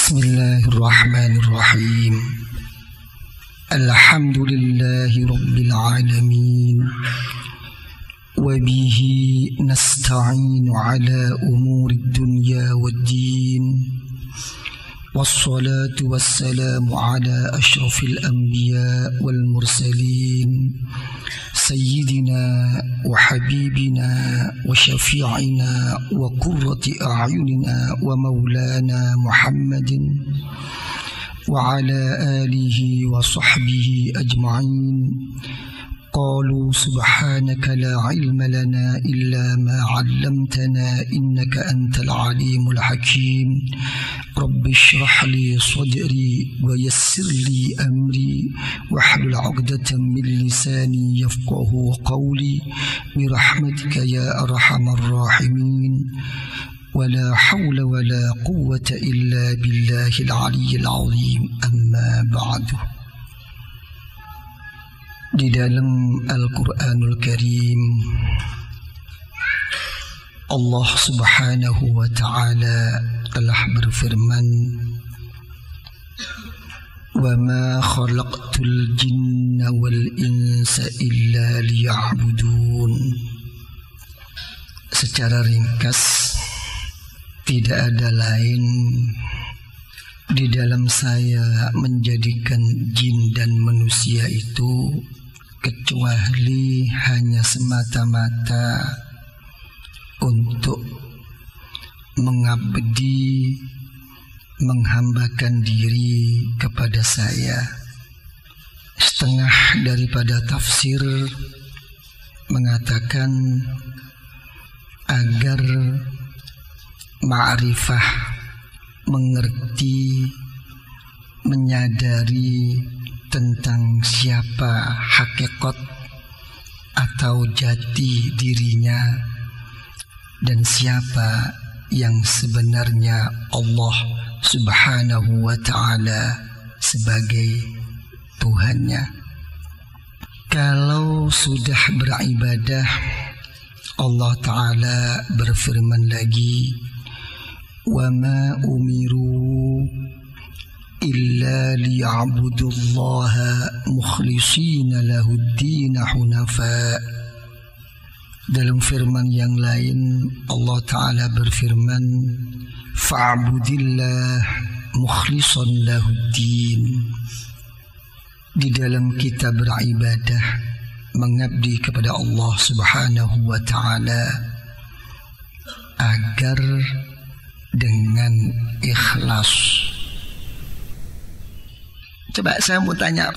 Bismillahirrahmanirrahim. Alhamdulillahi rabbil alamin. Wabihi nasta'inu ala umuri dunya waddin. Wassalatu wassalamu ala ashrafil anbiya wal mursalin. Sayyidina wa habibina wa syafi'ina wa qurrati a'yunina wa maulana Muhammadin wa ala alihi wa sahbihi ajma'in. Qalu subhanaka la ilma lana illa ma 'allamtana innaka antal alimul hakim. Rabbi shrah li sadri wa yassir li amri wahlul 'uqdatam min lisani yafqahu qawli bi rahmatika ya arhamar rahimin. Wala hawla wala quwwata illa billahil aliyyil azim. Amma ba'du. Di dalam Al-Quranul Karim, Allah Subhanahu wa Ta'ala telah berfirman, "Wa ma khalaqtul jinna wal insa illa liya'budun." Secara ringkas, tidak ada lain di dalam saya menjadikan jin dan manusia itu kecuali hanya semata-mata untuk mengabdi, menghambakan diri kepada saya. Setengah daripada tafsir mengatakan agar ma'rifah, mengerti, menyadari tentang siapa hakikat atau jati dirinya dan siapa yang sebenarnya Allah Subhanahu wa Ta'ala sebagai Tuhannya. Kalau sudah beribadah, Allah Ta'ala berfirman lagi, "Wa ma umiru illa liya'budullaha mukhlishina lahuddin hunafa." Dalam firman yang lain Allah Ta'ala berfirman, "Fa'budillah mukhlishan lahuddin." Di dalam kita beribadah, mengabdi kepada Allah Subhanahu wa Ta'ala agar dengan ikhlas. Coba saya mau tanya,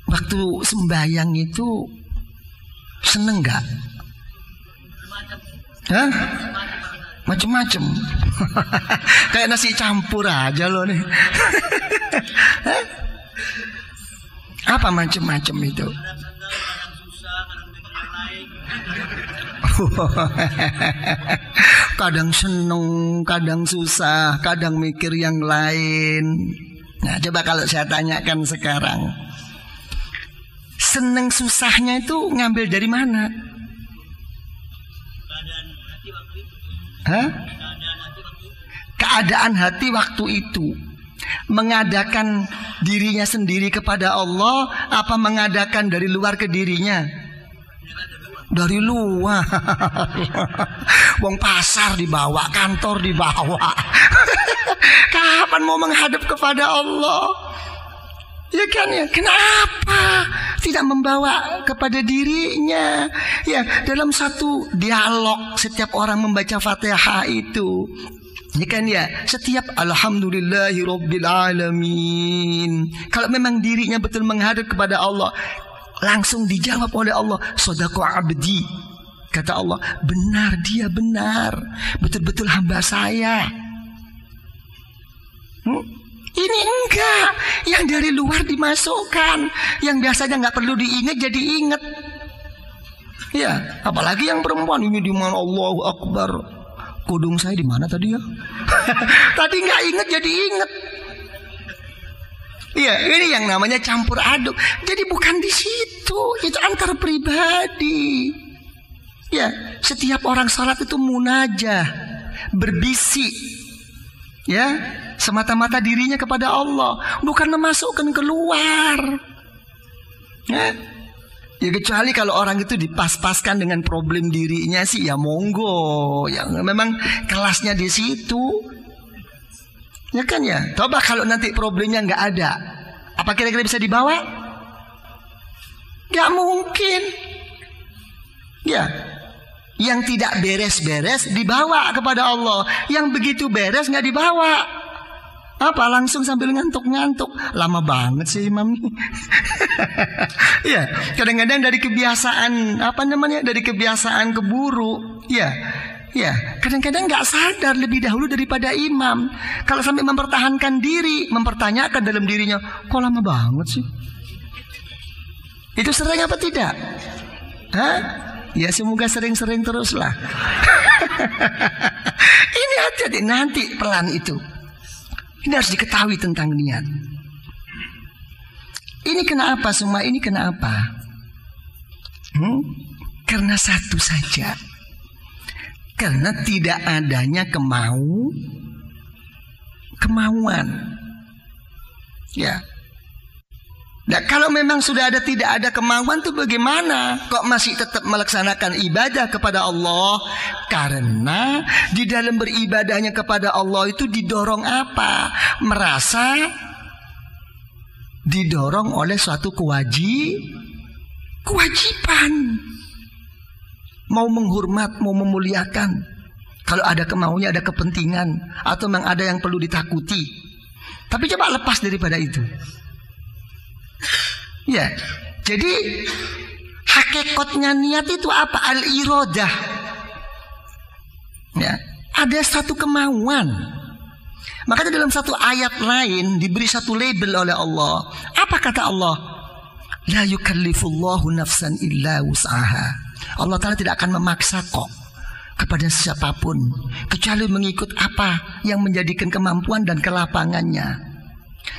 waktu sembahyang itu seneng gak? Hah? Macem-macem. Kayak nasi campur aja loh nih. Apa macem-macem itu? Kadang seneng, kadang susah, kadang mikir yang lain. Nah, coba kalau saya tanyakan sekarang, seneng susahnya itu ngambil dari mana? Hah? Keadaan hati waktu itu. Mengadakan dirinya sendiri kepada Allah, apa mengadakan dari luar ke dirinya? Dari luar. Wong pasar dibawa, kantor dibawa. Kapan mau menghadap kepada Allah? Ya kan ya, kenapa tidak membawa kepada dirinya? Ya, dalam satu dialog setiap orang membaca Fatihah itu, ya kan ya, setiap alhamdulillahi rabbil alamin. Kalau memang dirinya betul menghadap kepada Allah, langsung dijawab oleh Allah, "Shadaqa abdi." Kata Allah, benar, dia benar, betul-betul hamba saya. Ini enggak, yang dari luar dimasukkan, yang biasanya nggak perlu diingat jadi ingat. Ya, apalagi yang perempuan, ini di mana Allahu Akbar. Kudung saya di mana tadi ya? Tadi nggak ingat jadi ingat. Iya, ini yang namanya campur aduk. Jadi bukan di situ, itu antar pribadi. Ya, setiap orang salat itu munajah, berbisik. Ya, semata-mata dirinya kepada Allah, bukan memasukkan keluar. Ya kecuali kalau orang itu dipas-paskan dengan problem dirinya sih, ya monggo, yang memang kelasnya di situ. Ya kan ya. Coba kalau nanti problemnya nggak ada, apa kira-kira bisa dibawa? Nggak mungkin. Ya, yang tidak beres-beres dibawa kepada Allah, yang begitu beres nggak dibawa. Apa langsung sambil ngantuk-ngantuk? Lama banget sih imam. Ya, kadang-kadang dari kebiasaan dari kebiasaan keburu. Ya, kadang-kadang nggak sadar lebih dahulu daripada imam. Kalau sampai mempertahankan diri, mempertanyakan dalam dirinya, kok lama banget sih? Itu sering apa tidak? Ya semoga sering-sering teruslah. Ini hati-hati nanti pelan itu. Ini harus diketahui tentang niat. Ini kenapa semua ini kenapa? Karena satu saja. Karena tidak adanya kemauan. Ya. Nah, kalau memang sudah tidak ada kemauan tuh bagaimana? Kok masih tetap melaksanakan ibadah kepada Allah? Karena di dalam beribadahnya kepada Allah itu didorong apa? Merasa didorong oleh suatu kewajiban. Mau menghormat, mau memuliakan. Kalau ada kemauannya, ada kepentingan, atau memang ada yang perlu ditakuti. Tapi coba lepas daripada itu. Ya, jadi hakikatnya niat itu apa? Al-iradah. Ya, ada satu kemauan. Makanya dalam satu ayat lain diberi satu label oleh Allah. Apa kata Allah? La yukallifullahu nafsan illa wus'aha. Allah Ta'ala tidak akan memaksa kok kepada siapapun kecuali mengikut apa yang menjadikan kemampuan dan kelapangannya.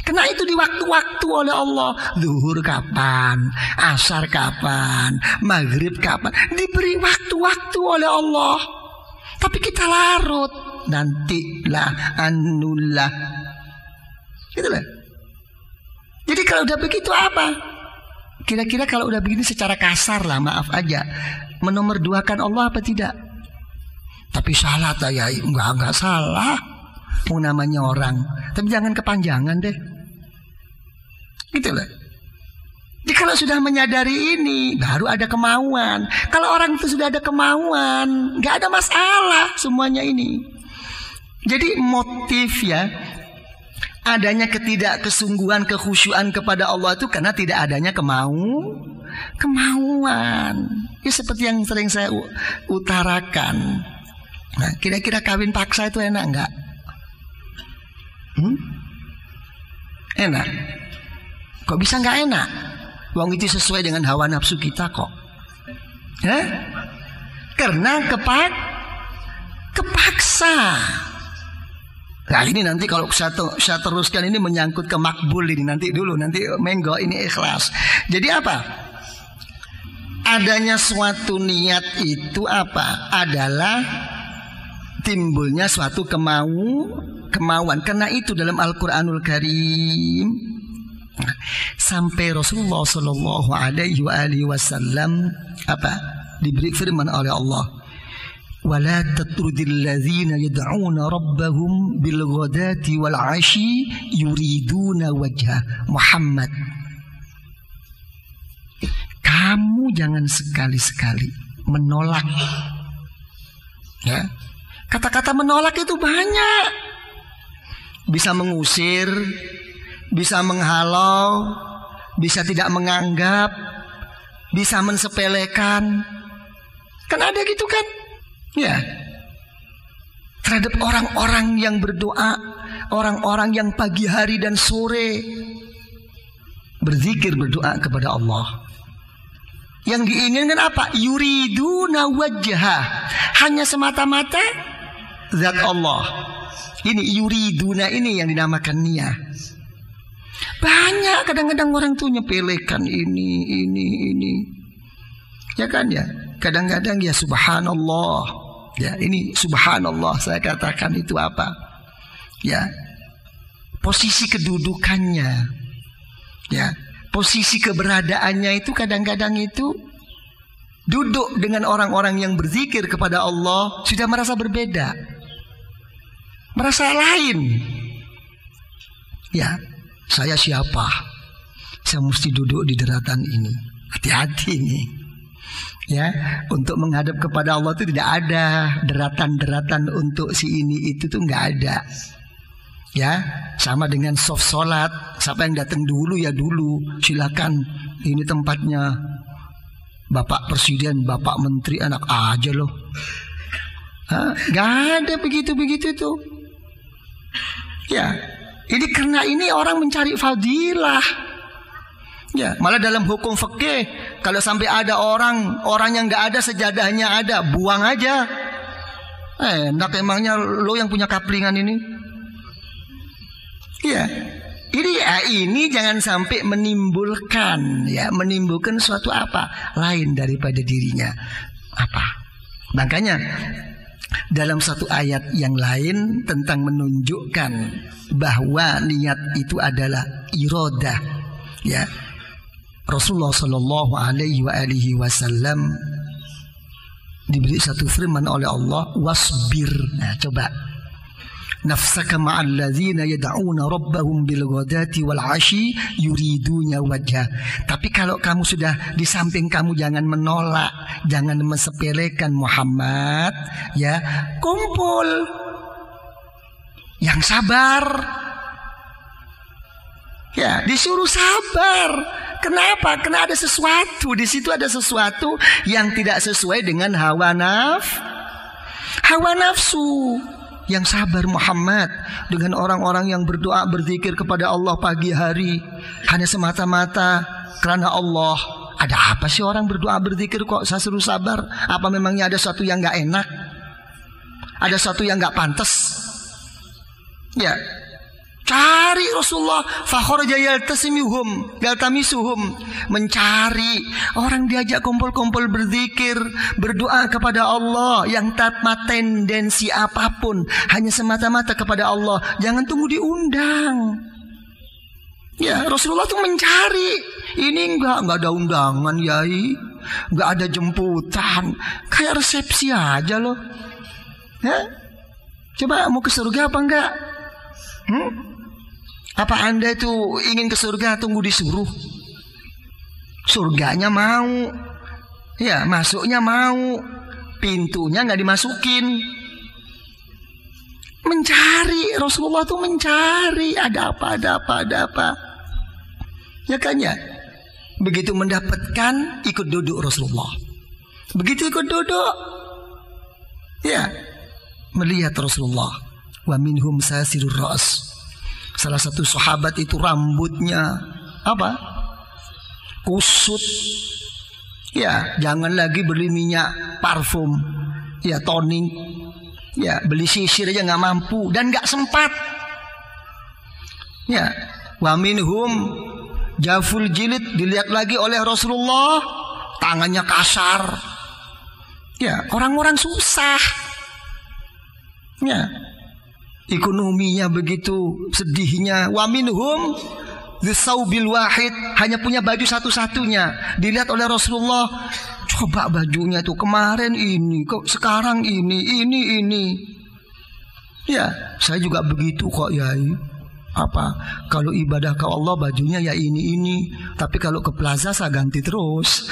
Karena itu di waktu-waktu oleh Allah. Zuhur kapan, asar kapan, maghrib kapan, diberi waktu-waktu oleh Allah. Tapi kita larut, nantilah, anulah. Itulah. Jadi kalau udah begitu apa? Kira-kira kalau udah begini secara kasar lah, maaf aja, menomorduakan Allah apa tidak? Tapi salah tak ya? Enggak salah. Namanya orang, tapi jangan kepanjangan deh. Gitu loh. Jadi kalau sudah menyadari ini, baru ada kemauan. Kalau orang itu sudah ada kemauan, nggak ada masalah semuanya ini. Jadi motif ya, adanya ketidakkesungguhan, kekhusyuan kepada Allah itu karena tidak adanya kemauan. Ya seperti yang sering saya utarakan. Nah, kira-kira kawin paksa itu enak nggak? Enak. Kok bisa nggak enak? Wong itu sesuai dengan hawa nafsu kita kok. Karena kepaksa. Nah ini nanti kalau saya teruskan ini menyangkut ke makbul ini, nanti menggo ini ikhlas. Jadi apa? Adanya suatu niat itu apa? Adalah timbulnya suatu kemauan. Karena itu dalam Al-Quranul Karim sampai Rasulullah Sallallahu Alaihi Wasallam apa diberi firman oleh Allah, wala tatrudil ladzina yad'una rabbahum bil ghadati wal 'ashi yuriduna wajha Muhammad. Kamu jangan sekali-sekali menolak. Ya, kata-kata menolak itu banyak. Bisa mengusir, bisa menghalau, bisa tidak menganggap, bisa mensepelekan. Kan ada gitu kan? Ya. Terhadap orang-orang yang berdoa, orang-orang yang pagi hari dan sore berzikir, berdoa kepada Allah. Yang diinginkan apa? Yuriduna wajhah, hanya semata-mata zat Allah. Ini yuriduna ini yang dinamakan niat. Banyak kadang-kadang orang tuh nyepelekan ini. Ya kan ya? Kadang-kadang ya subhanallah. Ya, ini subhanallah saya katakan itu apa? Ya. posisi kedudukannya, ya, posisi keberadaannya itu kadang-kadang itu duduk dengan orang-orang yang berzikir kepada Allah sudah merasa berbeda, merasa lain. Ya, saya siapa? Saya mesti duduk di daratan ini. Hati-hati nih. Ya, untuk menghadap kepada Allah itu tidak ada deratan-deratan untuk si ini itu tuh nggak ada. Ya, sama dengan soft sholat. Siapa yang datang dulu ya dulu. Silakan, ini tempatnya Bapak Presiden, Bapak Menteri, anak aja loh. Nggak ada begitu-begitu tuh. Ya, ini karena ini orang mencari fadilah. Ya, malah dalam hukum fikih kalau sampai ada orang yang nggak ada sejadahnya ada, buang aja. Enak emangnya lo yang punya kaplingan ini. Ya, ini jangan sampai menimbulkan suatu apa lain daripada dirinya. Apa? Makanya dalam satu ayat yang lain tentang menunjukkan bahwa niat itu adalah iradah. Ya. Rasulullah Shallallahu Alaihi Wasallam diberi satu firman oleh Allah, wasbir. Nah, coba nafsaka ma'al ladzina yad'una rabbahum bil ghadati wal 'ashi yuriduna wajha. Tapi kalau kamu sudah di samping kamu jangan menolak, jangan mensepelekan Muhammad, ya, kumpul yang sabar. Ya, disuruh sabar. Kenapa? Karena ada sesuatu di situ, ada sesuatu yang tidak sesuai dengan hawa nafsu. Yang sabar Muhammad dengan orang-orang yang berdoa berzikir kepada Allah pagi hari hanya semata-mata karena Allah. Ada apa sih orang berdoa berzikir kok saya suruh sabar? Apa memangnya ada sesuatu yang nggak enak? Ada sesuatu yang nggak pantas? Ya. Cari Rasulullah, fakharaja yaltamisuhum, mencari orang diajak kumpul-kumpul berzikir, berdoa kepada Allah yang tanpa tendensi apapun, hanya semata-mata kepada Allah. Jangan tunggu diundang. Ya, Rasulullah tuh mencari. Ini enggak ada undangan, yai, enggak ada jemputan, kayak resepsi aja loh. Ya? Coba mau ke surga apa enggak? Apa Anda itu ingin ke surga tunggu disuruh? Surganya mau, ya, masuknya mau, pintunya nggak dimasukin. Mencari, Rasulullah tuh mencari, ada apa. Ya kan ya? Begitu mendapatkan ikut duduk Rasulullah. Begitu ikut duduk, ya, melihat Rasulullah. Wa minhum sasirur ra's. Salah satu sahabat itu rambutnya apa? Kusut. Ya, jangan lagi beli minyak parfum, ya, toning, ya, beli sisir aja nggak mampu dan nggak sempat. Ya, wa minhum jaful jilid, dilihat lagi oleh Rasulullah, tangannya kasar. Ya, orang-orang susah. Ya. Ekonominya begitu sedihnya. Wa minhum dzaubil wahid, hanya punya baju satu-satunya. Dilihat oleh Rasulullah, coba bajunya tuh kemarin ini, kok sekarang ini. Ya, saya juga begitu kok, yai. Apa? Kalau ibadah ke Allah bajunya ya ini. Tapi kalau ke plaza saya ganti terus.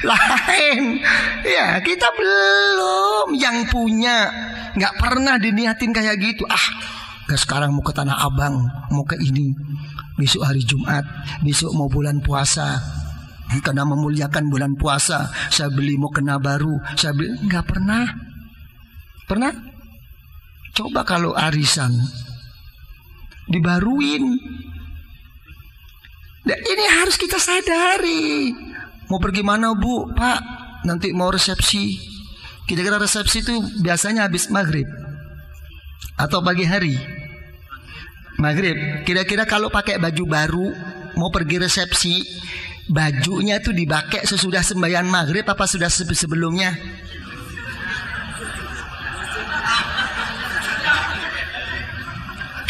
Lain. Ya, kita belum yang punya. Nggak pernah diniatin kayak gitu. Sekarang mau ke Tanah Abang, mau ke ini, besok hari Jumat, besok mau bulan puasa, karena memuliakan bulan puasa saya beli mau kena baru, saya beli. Nggak pernah. Coba kalau arisan dibaruin. Nah, ini harus kita sadari. Mau pergi mana, Bu? Pak, nanti mau resepsi. Kira-kira resepsi itu biasanya habis maghrib atau pagi hari? Maghrib. Kira-kira kalau pakai baju baru mau pergi resepsi, bajunya itu dipakai sesudah sembahyang maghrib apa sudah sebelumnya?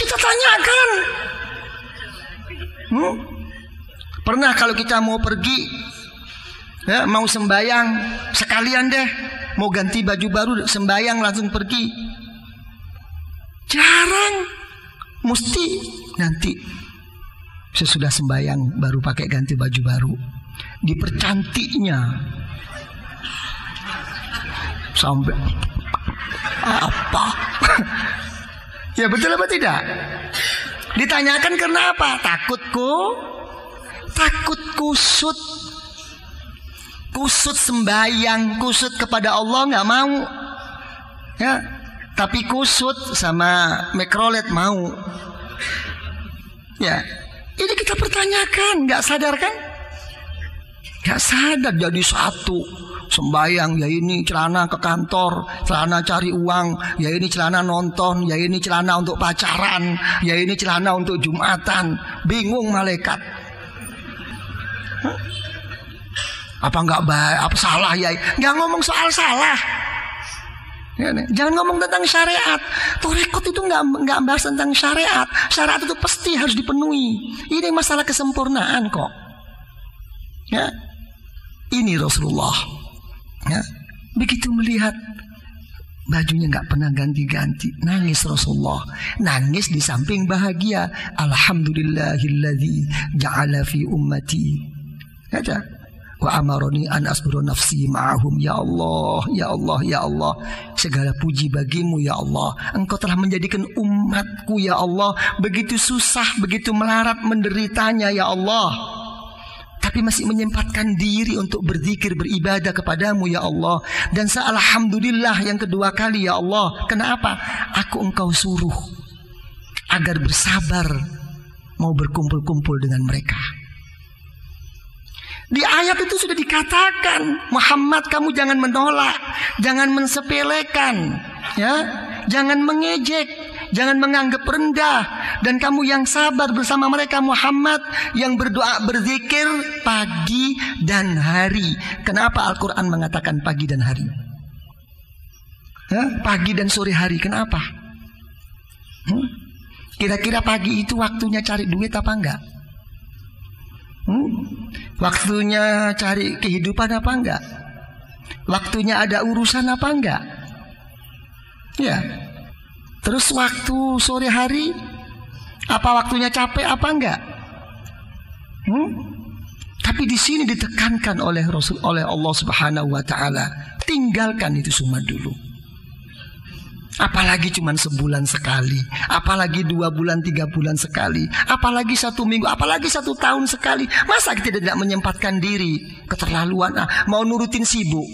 Kita pertanyakan. Pernah kalau kita mau pergi, ya, mau sembayang sekalian deh, mau ganti baju baru sembayang langsung pergi. Jarang, mesti nanti sesudah sembayang baru pakai ganti baju baru. Dipercantiknya sampai apa? Ya betul apa tidak? Ditanyakan karena apa? Takut kusut. Kusut sembahyang, kusut kepada Allah nggak mau. Ya, tapi kusut sama mikrolet mau. Ya, ini kita pertanyakan, nggak sadar kan? Nggak sadar jadi satu. Sembayang, ya ini celana ke kantor, celana cari uang, ya ini celana nonton, ya ini celana untuk pacaran, ya ini celana untuk Jumatan. Bingung malaikat. Apa nggak baik? Apa salah ya? Nggak ngomong soal salah. Ya, jangan ngomong tentang syariat. Torekot itu nggak bahas tentang syariat. Syariat itu pasti harus dipenuhi. Ini masalah kesempurnaan kok. Ya, ini Rasulullah. Ya, begitu melihat bajunya nggak pernah ganti-ganti, nangis Rasulullah. Nangis di samping bahagia. Alhamdulillahilladzi ja'ala fi ummati. Kata, wa amaroni an asburu nafsi ma'ahum. Ya Allah, ya Allah, ya Allah, segala puji bagimu ya Allah. Engkau telah menjadikan umatku ya Allah begitu susah, begitu melarat menderitanya ya Allah, tapi masih menyempatkan diri untuk berzikir, beribadah kepadamu ya Allah. Dan alhamdulillah yang kedua kali ya Allah. Kenapa? Aku engkau suruh agar bersabar mau berkumpul-kumpul dengan mereka. Di ayat itu sudah dikatakan, Muhammad kamu jangan menolak, jangan mensepelekan, ya, jangan mengejek, jangan menganggap rendah, dan kamu yang sabar bersama mereka Muhammad, yang berdoa berzikir pagi dan hari. Kenapa Al-Quran mengatakan pagi dan hari? Pagi dan sore hari, kenapa? Kira-kira pagi itu waktunya cari duit apa enggak? Waktunya cari kehidupan apa enggak? Waktunya ada urusan apa enggak? Ya. Terus waktu sore hari, apa waktunya capek apa enggak? Tapi di sini ditekankan oleh Allah Subhanahu wa taala, tinggalkan itu semua dulu. Apalagi cuma sebulan sekali, apalagi 2 bulan 3 bulan sekali, apalagi 1 minggu, apalagi 1 tahun sekali. Masa kita tidak menyempatkan diri? Keterlaluan, mau nurutin sibuk.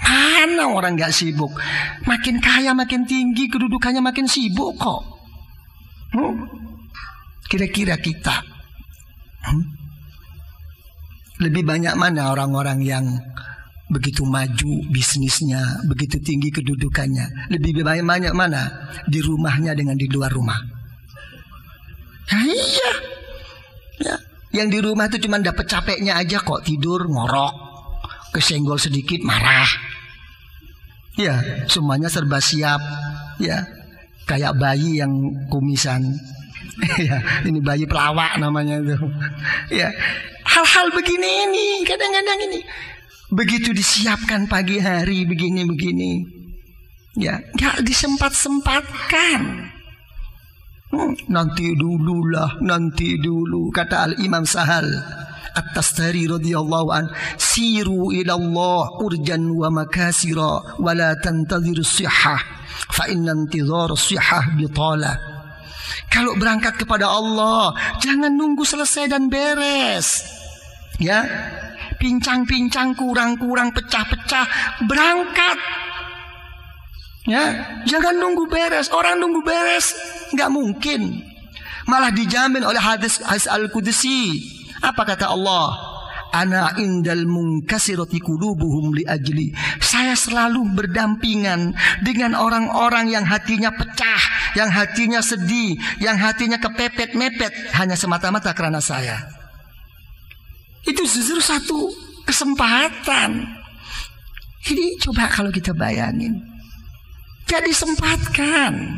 Mana orang gak sibuk? Makin kaya makin tinggi, kedudukannya makin sibuk kok. Kira-kira kita lebih banyak mana orang-orang yang begitu maju bisnisnya, begitu tinggi kedudukannya? Lebih banyak mana di rumahnya dengan di luar rumah? Nah, iya ya. Yang di rumah itu cuma dapat capeknya aja kok, tidur ngorok, kesenggol sedikit marah. Ya, semuanya serba siap. Ya, kayak bayi yang kumisan. Ya, ini bayi pelawak namanya itu. Ya, hal-hal begini ini kadang-kadang ini begitu disiapkan pagi hari begini-begini, ya nggak disempat-sempatkan. Nanti dulu kata Al-Imam Sahal At-Tastari radhiyallahu an, siru ila Allah urjan wa makasira wa la tantadhiru sihah fa inna intidhar sihah bitala. Kalau berangkat kepada Allah jangan nunggu selesai dan beres, ya. Pincang-pincang, kurang-kurang, pecah-pecah, berangkat. Ya, jangan nunggu beres. Orang nunggu beres nggak mungkin. Malah dijamin oleh hadis Al-Qudsi. Apa kata Allah? Ana indal munkasirati qulubuhum li ajli. Saya selalu berdampingan dengan orang-orang yang hatinya pecah, yang hatinya sedih, yang hatinya kepepet-mepet hanya semata-mata karena saya. Itu justru satu kesempatan. Jadi coba kalau kita bayangin, gak disempatkan.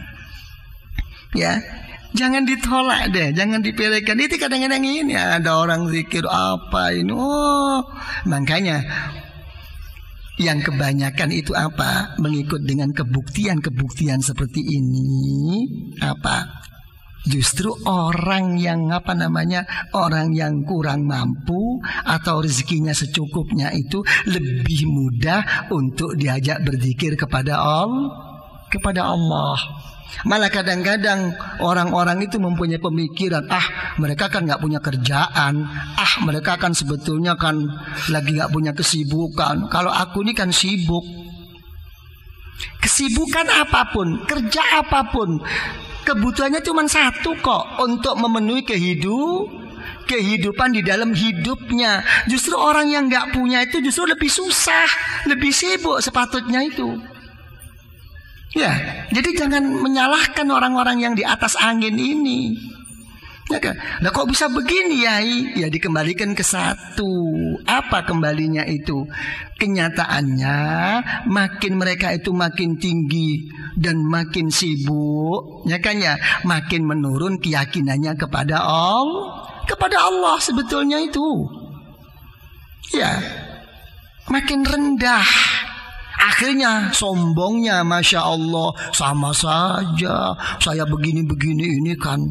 Ya, jangan ditolak deh, jangan dipelekan. Itu kadang-kadang ini ada orang zikir apa ini. Oh, makanya yang kebanyakan itu apa? Mengikut dengan kebuktian seperti ini apa? Justru orang yang orang yang kurang mampu atau rezekinya secukupnya itu lebih mudah untuk diajak berzikir kepada Allah. Malah kadang-kadang orang-orang itu mempunyai pemikiran, mereka kan nggak punya kerjaan, mereka kan sebetulnya kan lagi nggak punya kesibukan. Kalau aku ini kan sibuk. Kesibukan apapun, kerja apapun, kebutuhannya cuma satu kok, untuk memenuhi kehidupan di dalam hidupnya. Justru orang yang nggak punya itu justru lebih susah, lebih sibuk sepatutnya itu. Ya, jadi jangan menyalahkan orang-orang yang di atas angin ini. Ya kan? Nah, kok bisa begini Yai? Ya dikembalikan ke satu. Apa kembalinya itu? Kenyataannya makin mereka itu makin tinggi dan makin sibuk, ya kan ya, makin menurun keyakinannya kepada Allah sebetulnya itu. Ya, makin rendah. Akhirnya sombongnya, Masya Allah, sama saja saya begini-begini ini kan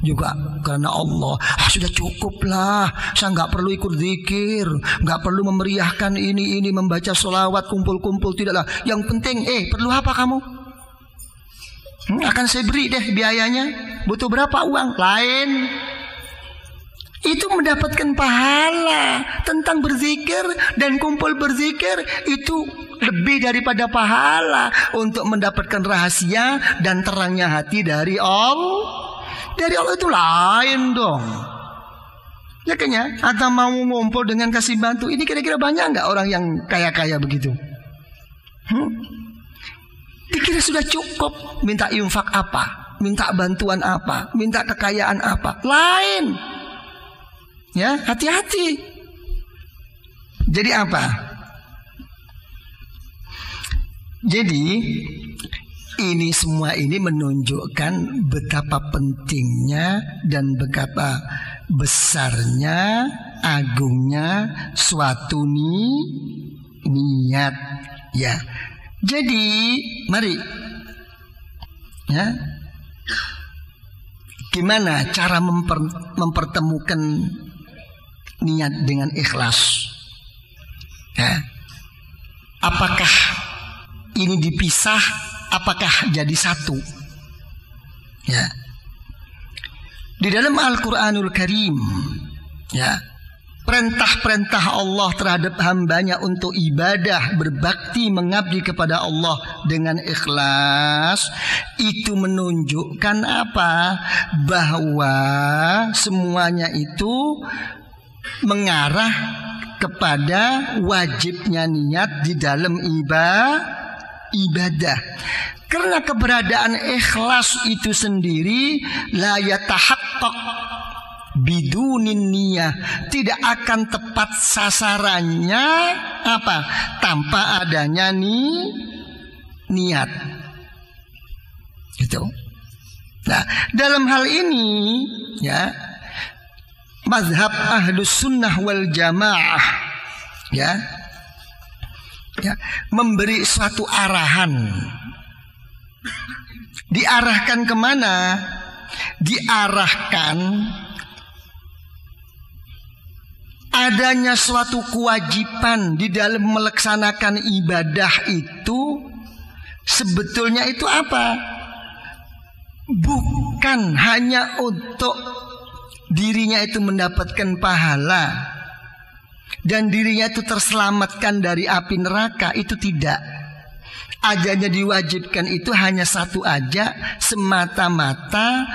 juga karena Allah. Sudah cukuplah, saya nggak perlu ikut zikir, nggak perlu memeriahkan ini membaca sholawat, kumpul-kumpul, tidaklah. Yang penting, perlu apa kamu? Akan saya beri deh biayanya. Butuh berapa uang? Lain. Itu mendapatkan pahala tentang berzikir dan kumpul berzikir itu lebih daripada pahala untuk mendapatkan rahasia dan terangnya hati dari Allah. Dari Allah itu lain dong. Ya kan ya? Atau mau ngumpul dengan kasih bantu. Ini kira-kira banyak nggak orang yang kaya-kaya begitu? Dikira sudah cukup. Minta infak apa? Minta bantuan apa? Minta kekayaan apa? Lain. Ya, hati-hati. Jadi apa? Jadi ini semua ini menunjukkan betapa pentingnya dan betapa besarnya, agungnya suatu niat. Ya. Jadi mari, ya, gimana cara mempertemukan niat dengan ikhlas? Ya. Apakah ini dipisah? Apakah jadi satu? Ya. Di dalam Al-Quranul Karim, ya, perintah-perintah Allah terhadap hambanya untuk ibadah, berbakti, mengabdi kepada Allah dengan ikhlas, itu menunjukkan apa? Bahwa semuanya itu mengarah kepada wajibnya niat di dalam ibadah. Karena keberadaan ikhlas itu sendiri la yatahaqqaq bidunin niyah, tidak akan tepat sasarannya apa? Tanpa adanya niat. Gitu. Nah, dalam hal ini ya, mazhab Ahlus Sunnah wal Jamaah ya, memberi suatu arahan. Diarahkan kemana? Diarahkan adanya suatu kewajiban di dalam melaksanakan ibadah itu. Sebetulnya itu apa? Bukan hanya untuk dirinya itu mendapatkan pahala dan dirinya itu terselamatkan dari api neraka, itu tidak. Ajanya diwajibkan itu hanya satu aja, semata-mata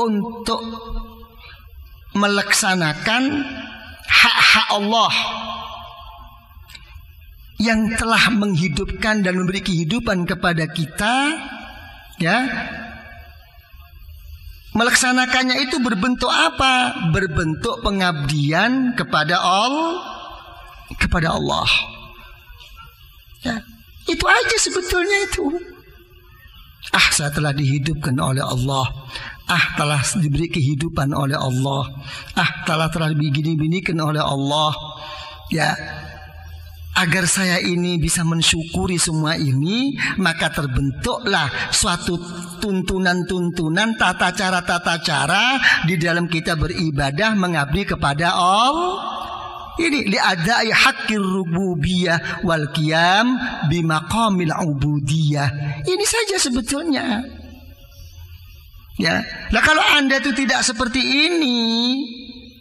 untuk melaksanakan hak-hak Allah yang telah menghidupkan dan memberi kehidupan kepada kita, ya. Melaksanakannya itu berbentuk apa? Berbentuk pengabdian kepada Allah. Ya, itu aja sebetulnya itu. Saya telah dihidupkan oleh Allah. Telah diberi kehidupan oleh Allah. Telah begini-binikan oleh Allah. Ya, agar saya ini bisa mensyukuri semua ini, maka terbentuklah suatu tuntunan-tuntunan, tata cara di dalam kita beribadah mengabdi kepada Allah. Ini li'adai haqqir rububiyah wal qiyam bimaqamil ubudiyah. Ini saja sebetulnya. Ya. Nah, kalau Anda itu tidak seperti ini,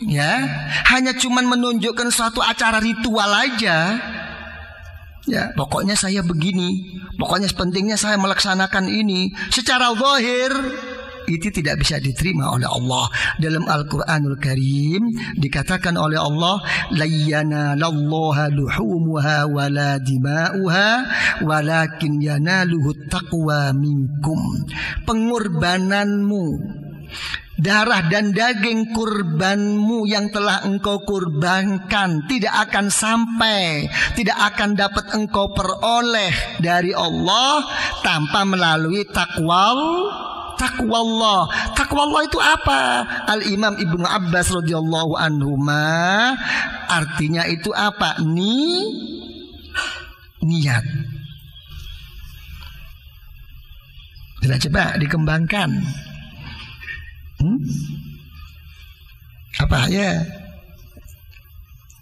ya, hanya cuman menunjukkan suatu acara ritual aja. Ya, pokoknya saya begini, pokoknya pentingnya saya melaksanakan ini secara zahir, itu tidak bisa diterima oleh Allah. Dalam Al-Quranul Karim dikatakan oleh Allah, la yanalallaha luhumuha wala dima'uha walakin yanaluhu taqwa minkum. Pengorbananmu, darah dan daging kurbanmu yang telah engkau kurbankan tidak akan sampai, tidak akan dapat engkau peroleh dari Allah tanpa melalui takwa Allah. Takwa Allah itu apa? Al-Imam Ibnu Abbas radhiyallahu anhuma, artinya itu apa? Niat. Coba dikembangkan. Apa ya?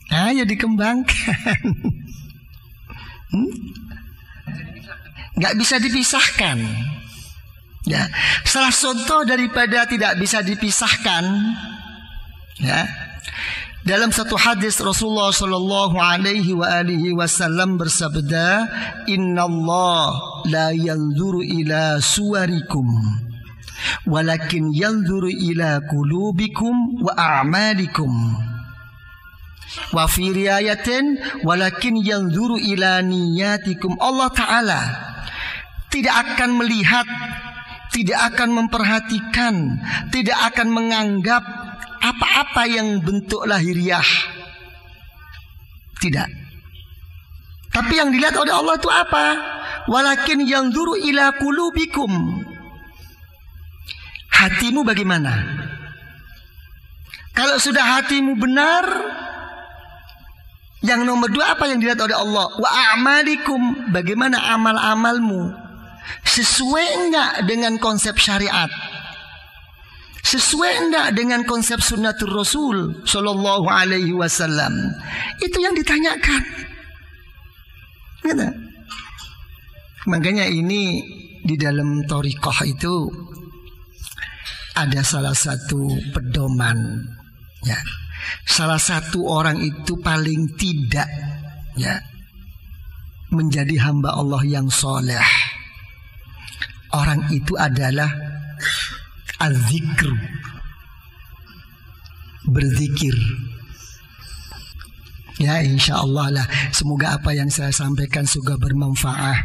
Ayo dikembangkan. Gak bisa dipisahkan. Ya, salah contoh daripada tidak bisa dipisahkan, ya, dalam satu hadis Rasulullah Shallallahu Alaihi Wasallam bersabda, Inna Allah la yanzuru ila suwarikum, walakin yanzuru ila qulubikum wa a'malikum. Wa fi riwayatin, walakin yanzuru ila niyatikum. Allah Ta'ala tidak akan melihat, tidak akan memperhatikan, tidak akan menganggap apa-apa yang bentuk lahiriah. Tidak. Tapi yang dilihat oleh Allah itu apa? Walakin yanzuru ila qulubikum. Hatimu bagaimana? Kalau sudah hatimu benar, yang nomor dua apa yang dilihat oleh Allah? Wa a'malikum. Bagaimana amal-amalmu? Sesuai enggak dengan konsep syariat? Sesuai enggak dengan konsep sunnatul Rasul Sallallahu Alaihi Wasallam? Itu yang ditanyakan. Gitu. Makanya ini di dalam thariqah itu ada salah satu pedoman, ya. Salah satu orang itu paling tidak, ya, menjadi hamba Allah yang soleh. Orang itu adalah az-zikr, berzikir. Ya, insyaallah lah, semoga apa yang saya sampaikan juga bermanfaat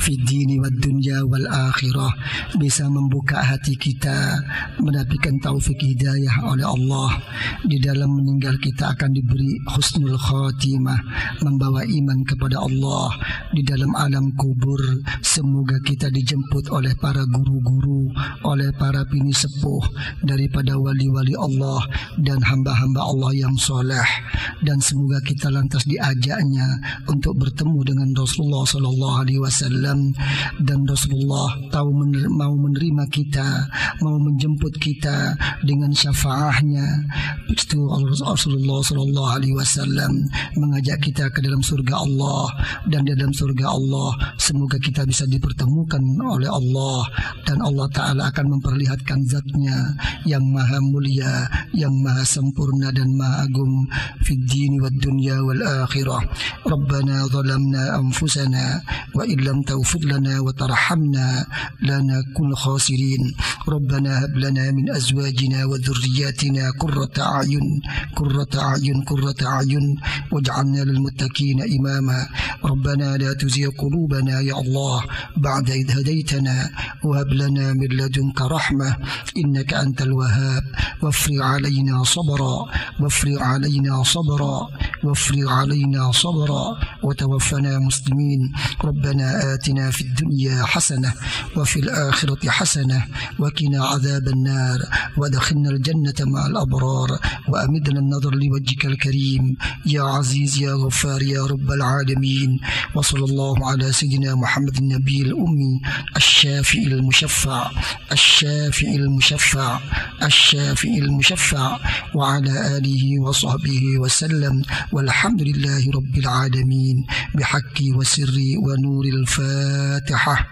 fi dini wad dunya wal akhirah, bisa membuka hati kita, mendapatkan taufik hidayah oleh Allah. Di dalam meninggal kita akan diberi husnul khatimah, membawa iman kepada Allah. Di dalam alam kubur semoga kita dijemput oleh para guru-guru, oleh para bini sepuh daripada wali-wali Allah dan hamba-hamba Allah yang soleh. Dan semoga kita lantas diajaknya untuk bertemu dengan Rasulullah Sallallahu Alaihi Wasallam, dan Rasulullah mau menerima kita, mau menjemput kita dengan syafaahnya. Itu Rasulullah Sallallahu Alaihi Wasallam mengajak kita ke dalam surga Allah, dan di dalam surga Allah semoga kita bisa dipertemukan oleh Allah, dan Allah Ta'ala akan memperlihatkan zatnya yang maha mulia, yang maha sempurna dan maha agung fid dini wad dunya wal akhirah. Rabbana zalamna anfusana wa illam taghfir lana wa tarhamna lanakun khasirin. Rabbana hab lana min azwajina wa dhurriyyatina qurrata a'yun waj'alna lil muttaqina imama. Rabbana la tuzigh qulubana ya Allah ba'da idh hadaytana wa hab lana min ladunka rahmah innaka antal wahhab. Wafri 'alaina sabra وافرغ علينا صبرا وتوفنا مسلمين. ربنا آتنا في الدنيا حسنة وفي الآخرة حسنة وقنا عذاب النار وادخلنا الجنة مع الأبرار وأمدنا النظر لوجهك الكريم يا عزيز يا غفار يا رب العالمين. وصلى الله على سيدنا محمد النبي الأمي الشافع المشفع الشافع المشفع الشافع المشفع وعلى آله وصحبه وسلم والحمد لله رب العالمين بحق وسر ونور الفاتحة.